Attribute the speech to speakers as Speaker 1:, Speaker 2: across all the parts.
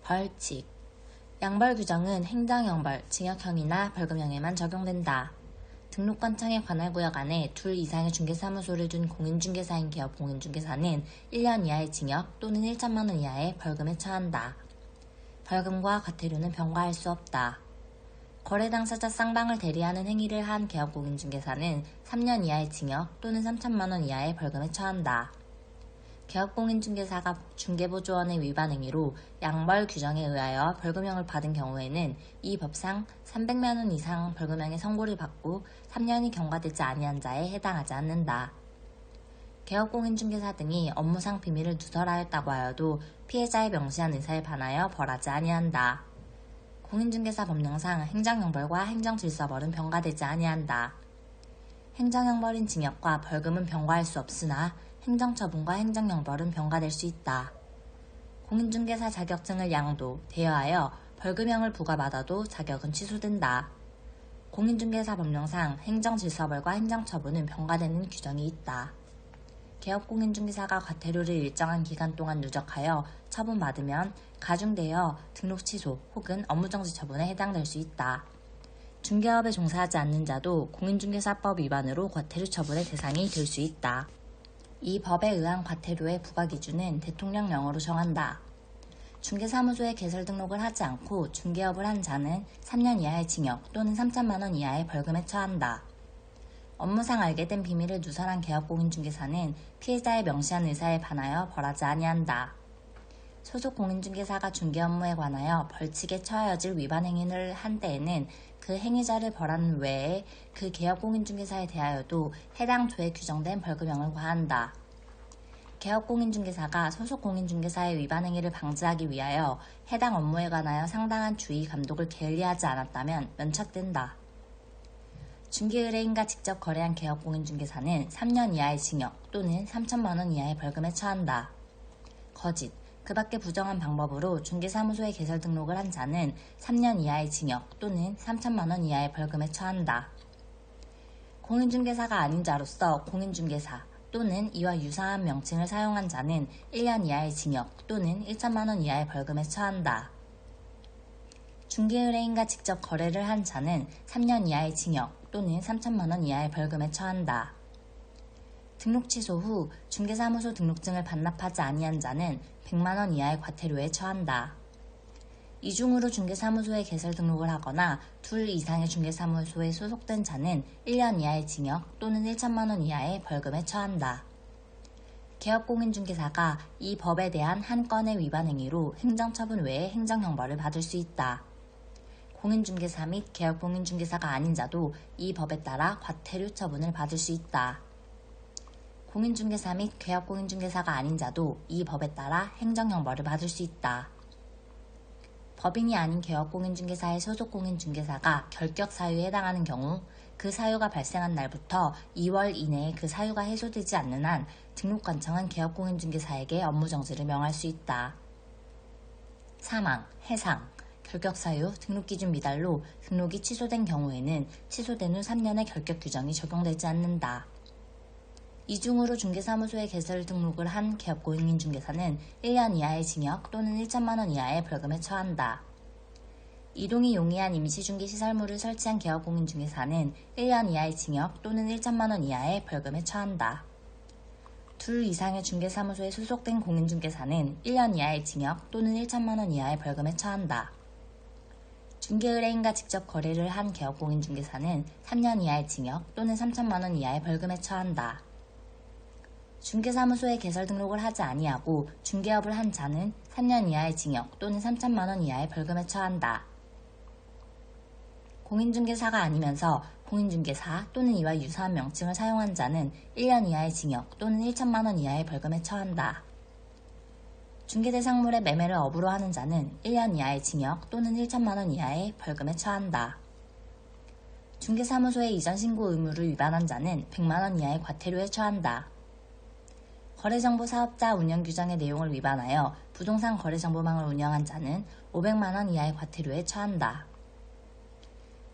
Speaker 1: 벌칙. 양벌 규정은 행정형벌, 징역형이나 벌금형에만 적용된다. 등록관청의 관할구역 안에 둘 이상의 중개사무소를 둔 공인중개사인 기업 공인중개사는 1년 이하의 징역 또는 1천만 원 이하의 벌금에 처한다. 벌금과 과태료는 병과할 수 없다. 거래 당사자 쌍방을 대리하는 행위를 한 기업 공인중개사는 3년 이하의 징역 또는 3천만 원 이하의 벌금에 처한다. 개업공인중개사가 중개보조원의 위반 행위로 양벌 규정에 의하여 벌금형을 받은 경우에는 이 법상 300만 원 이상 벌금형의 선고를 받고 3년이 경과되지 아니한 자에 해당하지 않는다. 개업공인중개사 등이 업무상 비밀을 누설하였다고 하여도 피해자의 명시한 의사에 반하여 벌하지 아니한다. 공인중개사 법령상 행정형벌과 행정질서벌은 병과되지 아니한다. 행정형벌인 징역과 벌금은 병과할 수 없으나 행정처분과 행정형벌은 병과될 수 있다. 공인중개사 자격증을 양도, 대여하여 벌금형을 부과받아도 자격은 취소된다. 공인중개사 법령상 행정질서벌과 행정처분은 병과되는 규정이 있다. 개업공인중개사가 과태료를 일정한 기간 동안 누적하여 처분받으면 가중되어 등록 취소 혹은 업무정지 처분에 해당될 수 있다. 중개업에 종사하지 않는 자도 공인중개사법 위반으로 과태료 처분의 대상이 될 수 있다. 이 법에 의한 과태료의 부과 기준은 대통령령으로 정한다. 중개사무소에 개설 등록을 하지 않고 중개업을 한 자는 3년 이하의 징역 또는 3천만 원 이하의 벌금에 처한다. 업무상 알게 된 비밀을 누설한 개업공인중개사는 피해자의 명시한 의사에 반하여 벌하지 아니한다. 소속 공인중개사가 중개 업무에 관하여 벌칙에 처하여질 위반 행위를 한 때에는 그 행위자를 벌하는 외에 그 개업공인중개사에 대하여도 해당 조에 규정된 벌금형을 과한다. 개업공인중개사가 소속 공인중개사의 위반 행위를 방지하기 위하여 해당 업무에 관하여 상당한 주의 감독을 게을리하지 않았다면 면책된다. 중개의뢰인과 직접 거래한 개업공인중개사는 3년 이하의 징역 또는 3천만 원 이하의 벌금에 처한다. 거짓, 그 밖의 부정한 방법으로 중개사무소에 개설 등록을 한 자는 3년 이하의 징역 또는 3천만 원 이하의 벌금에 처한다. 공인중개사가 아닌 자로서 공인중개사 또는 이와 유사한 명칭을 사용한 자는 1년 이하의 징역 또는 1천만 원 이하의 벌금에 처한다. 중개의뢰인과 직접 거래를 한 자는 3년 이하의 징역 또는 3천만 원 이하의 벌금에 처한다. 등록 취소 후 중개사무소 등록증을 반납하지 아니한 자는 100만 원 이하의 과태료에 처한다. 이중으로 중개사무소에 개설 등록을 하거나 둘 이상의 중개사무소에 소속된 자는 1년 이하의 징역 또는 1천만 원 이하의 벌금에 처한다. 개업공인중개사가 이 법에 대한 한 건의 위반 행위로 행정처분 외에 행정형벌을 받을 수 있다. 공인중개사 및 개업공인중개사가 아닌 자도 이 법에 따라 과태료 처분을 받을 수 있다. 공인중개사 및 개업공인중개사가 아닌 자도 이 법에 따라 행정형벌을 받을 수 있다. 법인이 아닌 개업공인중개사의 소속공인중개사가 결격 사유에 해당하는 경우 그 사유가 발생한 날부터 2월 이내에 그 사유가 해소되지 않는 한 등록관청은 개업공인중개사에게 업무정지를 명할 수 있다. 사망, 해상, 결격사유, 등록기준 미달로 등록이 취소된 경우에는 취소된 후 3년의 결격 규정이 적용되지 않는다. 이중으로 중개사무소에 개설 등록을 한 개업공인중개사는 1년 이하의 징역 또는 1천만 원 이하의 벌금에 처한다. 이동이 용이한 임시중개시설물을 설치한 개업공인중개사는 1년 이하의 징역 또는 1천만 원 이하의 벌금에 처한다. 둘 이상의 중개사무소에 소속된 공인중개사는 1년 이하의 징역 또는 1천만 원 이하의 벌금에 처한다. 중개의뢰인과 직접 거래를 한 개업공인중개사는 3년 이하의 징역 또는 3천만 원 이하의 벌금에 처한다. 중개사무소에 개설 등록을 하지 아니하고 중개업을 한 자는 3년 이하의 징역 또는 3천만 원 이하의 벌금에 처한다. 공인중개사가 아니면서 공인중개사 또는 이와 유사한 명칭을 사용한 자는 1년 이하의 징역 또는 1천만 원 이하의 벌금에 처한다. 중개대상물의 매매를 업으로 하는 자는 1년 이하의 징역 또는 1천만 원 이하의 벌금에 처한다. 중개사무소의 이전 신고 의무를 위반한 자는 100만 원 이하의 과태료에 처한다. 거래정보 사업자 운영 규정의 내용을 위반하여 부동산 거래정보망을 운영한 자는 500만 원 이하의 과태료에 처한다.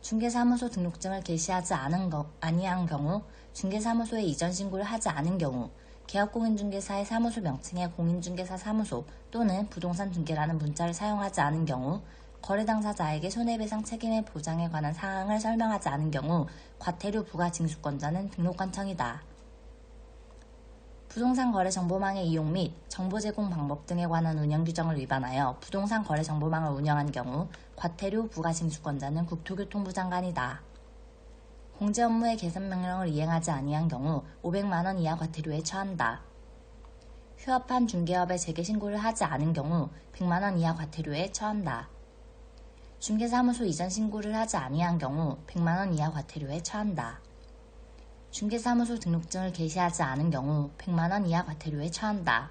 Speaker 1: 중개사무소 등록증을 게시하지 아니한 경우, 중개사무소에 이전 신고를 하지 않은 경우, 개업공인중개사의 사무소 명칭에 공인중개사 사무소 또는 부동산 중개라는 문자를 사용하지 않은 경우, 거래 당사자에게 손해배상 책임의 보장에 관한 사항을 설명하지 않은 경우 과태료 부과 징수권자는 등록관청이다. 부동산 거래 정보망의 이용 및 정보 제공 방법 등에 관한 운영 규정을 위반하여 부동산 거래 정보망을 운영한 경우 과태료 부과 징수권자는 국토교통부 장관이다. 공제 업무의 개선 명령을 이행하지 아니한 경우 500만 원 이하 과태료에 처한다. 휴업한 중개업에 재개 신고를 하지 않은 경우 100만 원 이하 과태료에 처한다. 중개사무소 이전 신고를 하지 아니한 경우 100만 원 이하 과태료에 처한다. 중개사무소 등록증을 게시하지 않은 경우 100만 원 이하 과태료에 처한다.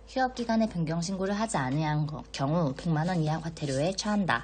Speaker 1: 휴업기간에 변경 신고를 하지 아니한 경우 100만 원 이하 과태료에 처한다.